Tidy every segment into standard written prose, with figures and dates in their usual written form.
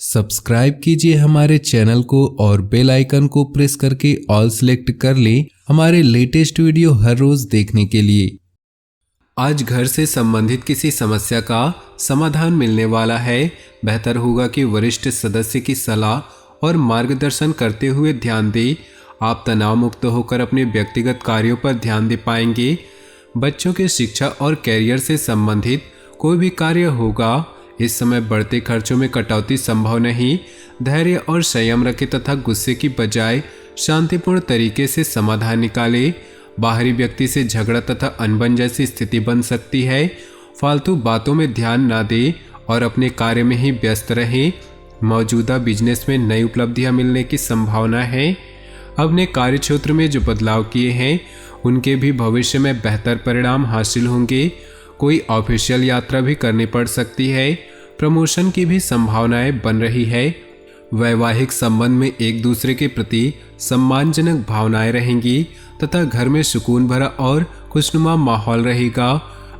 Subscribe कीजिए हमारे channel को और बेल आइकन को प्रेस करके ऑल सेलेक्ट कर लें हमारे लेटेस्ट वीडियो हर रोज देखने के लिए। आज घर से संबंधित किसी समस्या का समाधान मिलने वाला है। बेहतर होगा कि वरिष्ठ सदस्य की सलाह और मार्गदर्शन करते हुए ध्यान दें। आप तनाव मुक्त होकर अपने व्यक्तिगत कार्यों पर ध्यान दे पाएंगे। बच्चों के शिक्षा और कैरियर से संबंधित कोई भी कार्य होगा। इस समय बढ़ते खर्चों में कटौती संभव नहीं। धैर्य और संयम रखें तथा गुस्से की बजाय शांतिपूर्ण तरीके से समाधान निकालें। बाहरी व्यक्ति से झगड़ा तथा अनबन जैसी स्थिति बन सकती है। फालतू बातों में ध्यान न दें और अपने कार्य में ही व्यस्त रहें। मौजूदा बिजनेस में नई उपलब्धियां मिलने की संभावना है। अपने कार्य क्षेत्र में जो बदलाव किए हैं उनके भी भविष्य में बेहतर परिणाम हासिल होंगे। कोई ऑफिशियल यात्रा भी करनी पड़ सकती है। प्रमोशन की भी संभावनाएं बन रही है। वैवाहिक संबंध में एक दूसरे के प्रति सम्मानजनक भावनाएं रहेंगी तथा घर में सुकून भरा और खुशनुमा माहौल रहेगा।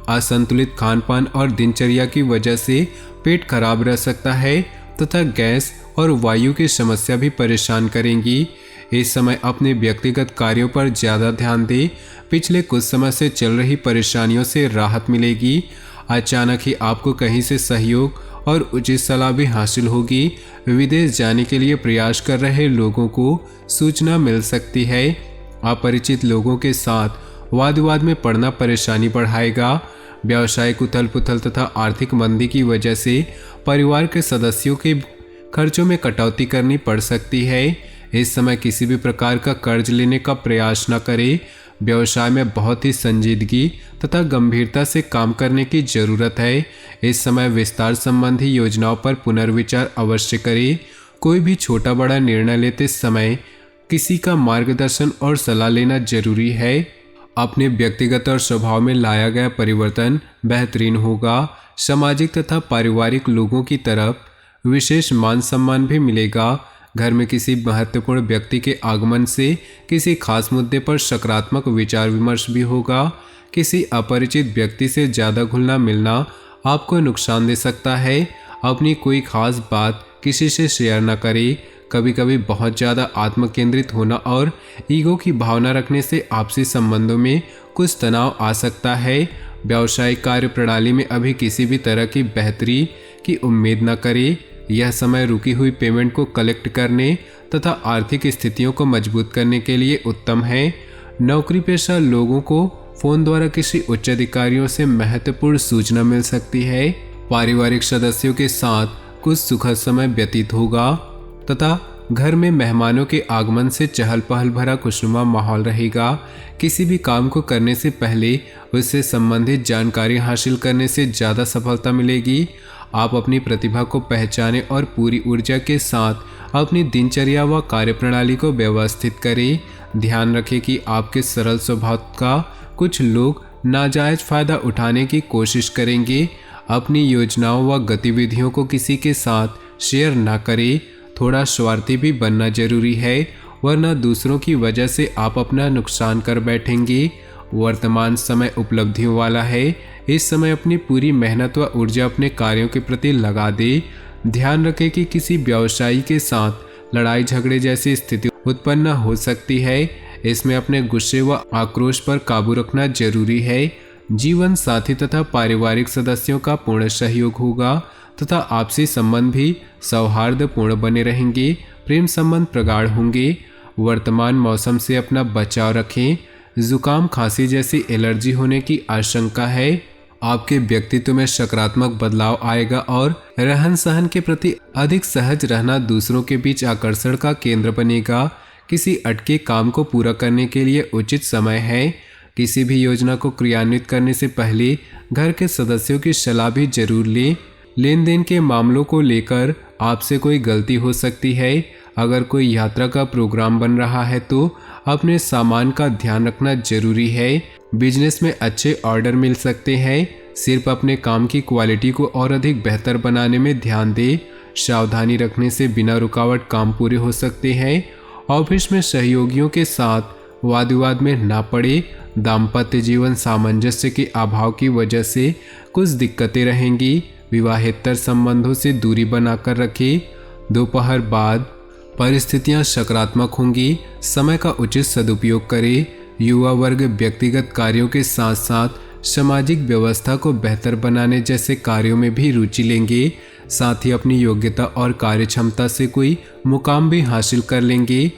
असंतुलित खान पान और दिनचर्या की वजह से पेट खराब रह सकता है तथा गैस और वायु की समस्या भी परेशान करेंगी। इस समय अपने व्यक्तिगत कार्यों पर ज़्यादा ध्यान दें। पिछले कुछ समय से चल रही परेशानियों से राहत मिलेगी। अचानक ही आपको कहीं से सहयोग और उचित सलाह भी हासिल होगी। विदेश जाने के लिए प्रयास कर रहे लोगों को सूचना मिल सकती है। अपरिचित लोगों के साथ वाद विवाद में पड़ना परेशानी बढ़ाएगा। व्यावसायिक उथल पुथल तथा आर्थिक मंदी की वजह से परिवार के सदस्यों के खर्चों में कटौती करनी पड़ सकती है। इस समय किसी भी प्रकार का कर्ज लेने का प्रयास न करें। व्यवसाय में बहुत ही संजीदगी तथा गंभीरता से काम करने की जरूरत है। इस समय विस्तार संबंधी योजनाओं पर पुनर्विचार अवश्य करें। कोई भी छोटा बड़ा निर्णय लेते समय किसी का मार्गदर्शन और सलाह लेना जरूरी है। अपने व्यक्तिगत और स्वभाव में लाया गया परिवर्तन बेहतरीन होगा। सामाजिक तथा पारिवारिक लोगों की तरफ विशेष मान सम्मान भी मिलेगा। घर में किसी महत्वपूर्ण व्यक्ति के आगमन से किसी खास मुद्दे पर सकारात्मक विचार विमर्श भी होगा। किसी अपरिचित व्यक्ति से ज़्यादा घुलना मिलना आपको नुकसान दे सकता है। अपनी कोई खास बात किसी से शेयर न करें। कभी कभी बहुत ज़्यादा आत्मकेंद्रित होना और ईगो की भावना रखने से आपसी संबंधों में कुछ तनाव आ सकता है। व्यावसायिक कार्य प्रणाली में अभी किसी भी तरह की बेहतरी की उम्मीद न करें। यह समय रुकी हुई पेमेंट को कलेक्ट करने तथा आर्थिक स्थितियों को मजबूत करने के लिए उत्तम है। नौकरी पेशा लोगों को फोन द्वारा किसी उच्च अधिकारियों से महत्वपूर्ण सूचना मिल सकती है। पारिवारिक सदस्यों के साथ कुछ सुखद समय व्यतीत होगा तथा घर में मेहमानों के आगमन से चहल पहल भरा खुशनुमा माहौल रहेगा। किसी भी काम को करने से पहले उससे संबंधित जानकारी हासिल करने से ज़्यादा सफलता मिलेगी। आप अपनी प्रतिभा को पहचानें और पूरी ऊर्जा के साथ अपनी दिनचर्या व कार्यप्रणाली को व्यवस्थित करें। ध्यान रखें कि आपके सरल स्वभाव का कुछ लोग नाजायज फायदा उठाने की कोशिश करेंगे। अपनी योजनाओं व गतिविधियों को किसी के साथ शेयर न करें। थोड़ा स्वार्थी भी बनना जरूरी है, वरना दूसरों की वजह से आप अपना नुकसान कर बैठेंगे। वर्तमान समय उपलब्धियों वाला है। इस समय अपनी पूरी मेहनत व ऊर्जा अपने कार्यों के प्रति लगा दे। ध्यान रखें कि किसी व्यवसायी के साथ लड़ाई झगड़े जैसी स्थिति उत्पन्न हो सकती है। इसमें अपने गुस्से व आक्रोश पर काबू रखना जरूरी है। जीवन साथी तथा पारिवारिक सदस्यों का पूर्ण सहयोग होगा तथा आपसी संबंध भी सौहार्दपूर्ण बने रहेंगे। प्रेम संबंध प्रगाढ़ होंगे। वर्तमान मौसम से अपना बचाव रखें। जुकाम खांसी जैसी एलर्जी होने की आशंका है। आपके व्यक्तित्व में सकारात्मक बदलाव आएगा और रहन सहन के प्रति अधिक सहज रहना दूसरों के बीच आकर्षण का केंद्र बनेगा। किसी अटके काम को पूरा करने के लिए उचित समय है। किसी भी योजना को क्रियान्वित करने से पहले घर के सदस्यों की सलाह भी जरूर लें। लेन देन के मामलों को लेकर आपसे कोई गलती हो सकती है। अगर कोई यात्रा का प्रोग्राम बन रहा है तो अपने सामान का ध्यान रखना जरूरी है। बिजनेस में अच्छे ऑर्डर मिल सकते हैं। सिर्फ अपने काम की क्वालिटी को और अधिक बेहतर बनाने में ध्यान दें। सावधानी रखने से बिना रुकावट काम पूरे हो सकते हैं। ऑफिस में सहयोगियों के साथ वाद विवाद में ना पड़े। दाम्पत्य जीवन सामंजस्य के अभाव की वजह से कुछ दिक्कतें रहेंगी। विवाहेतर संबंधों से दूरी बनाकर रखें। दोपहर बाद परिस्थितियां सकारात्मक होंगी। समय का उचित सदुपयोग करें। युवा वर्ग व्यक्तिगत कार्यों के साथ साथ सामाजिक व्यवस्था को बेहतर बनाने जैसे कार्यों में भी रुचि लेंगे। साथ ही अपनी योग्यता और कार्यक्षमता से कोई मुकाम भी हासिल कर लेंगे।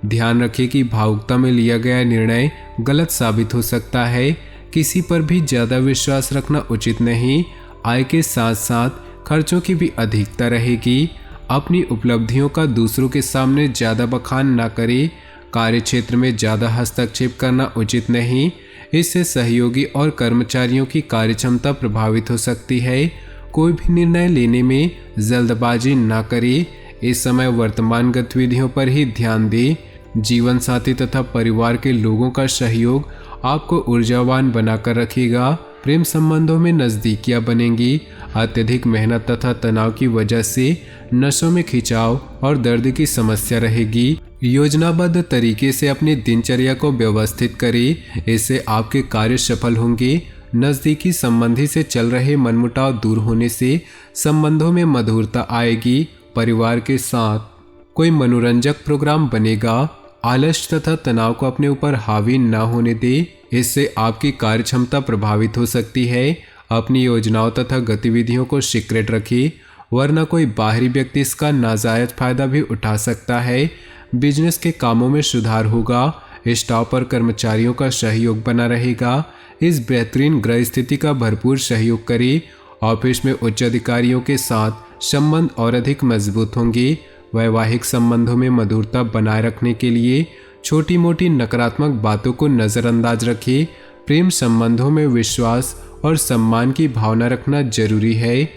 ध्यान रखें कि भावुकता में लिया गया निर्णय गलत साबित हो सकता है। किसी पर भी ज़्यादा विश्वास रखना उचित नहीं। आय के साथ साथ खर्चों की भी अधिकता रहेगी। अपनी उपलब्धियों का दूसरों के सामने ज़्यादा बखान ना करें। कार्य क्षेत्र में ज़्यादा हस्तक्षेप करना उचित नहीं। इससे सहयोगी और कर्मचारियों की कार्यक्षमता प्रभावित हो सकती है। कोई भी निर्णय लेने में जल्दबाजी ना करें। इस समय वर्तमान गतिविधियों पर ही ध्यान दें। जीवन साथी तथा परिवार के लोगों का सहयोग आपको ऊर्जावान बनाकर रखेगा। प्रेम संबंधों में नज़दीकियां बनेंगी। अत्यधिक मेहनत तथा तनाव की वजह से नसों में खिंचाव और दर्द की समस्या रहेगी। योजनाबद्ध तरीके से अपनी दिनचर्या को व्यवस्थित करें। इससे आपके कार्य सफल होंगे। नज़दीकी संबंधी से चल रहे मनमुटाव दूर होने से संबंधों में मधुरता आएगी। परिवार के साथ कोई मनोरंजक प्रोग्राम बनेगा। आलस्य तथा तनाव को अपने ऊपर हावी न होने दे। इससे आपकी कार्यक्षमता प्रभावित हो सकती है। अपनी योजनाओं तथा गतिविधियों को सीक्रेट रखिए, वरना कोई बाहरी व्यक्ति इसका नाजायज फायदा भी उठा सकता है। बिजनेस के कामों में सुधार होगा। स्टाफ और कर्मचारियों का सहयोग बना रहेगा। इस बेहतरीन ग्रह स्थिति का भरपूर सहयोग करें। ऑफिस में उच्च अधिकारियों के साथ संबंध और अधिक मजबूत होंगे। वैवाहिक संबंधों में मधुरता बनाए रखने के लिए छोटी मोटी नकारात्मक बातों को नज़रअंदाज रखें। प्रेम संबंधों में विश्वास और सम्मान की भावना रखना जरूरी है।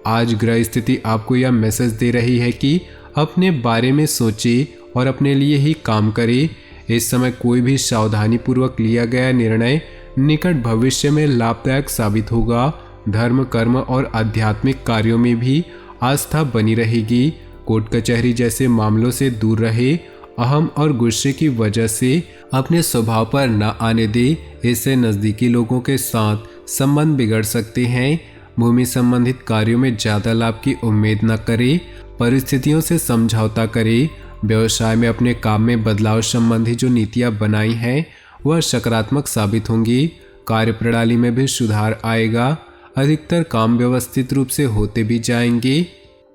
आज ग्रह स्थिति आपको यह मैसेज दे रही है कि अपने बारे में सोचें और अपने लिए ही काम करें। इस समय कोई भी सावधानी पूर्वक लिया गया निर्णय निकट भविष्य में लाभदायक साबित होगा। धर्म, कर्म और आध्यात्मिक कार्यों में भी आस्था बनी रहेगी। कोर्ट कचहरी जैसे मामलों से दूर रहे। अहम और गुस्से की वजह से अपने स्वभाव पर न आने दे। इससे नज़दीकी लोगों के साथ संबंध बिगड़ सकते हैं। भूमि संबंधित कार्यों में ज़्यादा लाभ की उम्मीद न करें। परिस्थितियों से समझौता करें। व्यवसाय में अपने काम में बदलाव संबंधी जो नीतियाँ बनाई हैं वह सकारात्मक साबित होंगी। कार्य प्रणाली में भी सुधार आएगा। अधिकतर काम व्यवस्थित रूप से होते भी जाएंगे।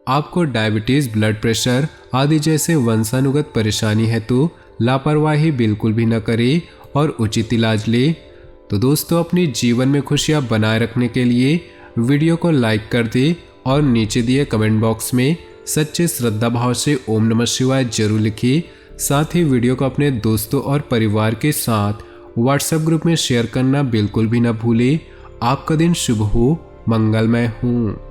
आपको डायबिटीज़, ब्लड प्रेशर आदि जैसे वंशानुगत परेशानी है तो लापरवाही बिल्कुल भी न करें और उचित इलाज ले। तो दोस्तों, अपनी जीवन में खुशियां बनाए रखने के लिए वीडियो को लाइक कर दे और नीचे दिए कमेंट बॉक्स में सच्चे श्रद्धा भाव से ओम नमः शिवाय जरूर लिखिए। साथ ही वीडियो को अपने दोस्तों और परिवार के साथ व्हाट्सएप ग्रुप में शेयर करना बिल्कुल भी न भूलें। आपका दिन शुभ हो, मंगलमय हो।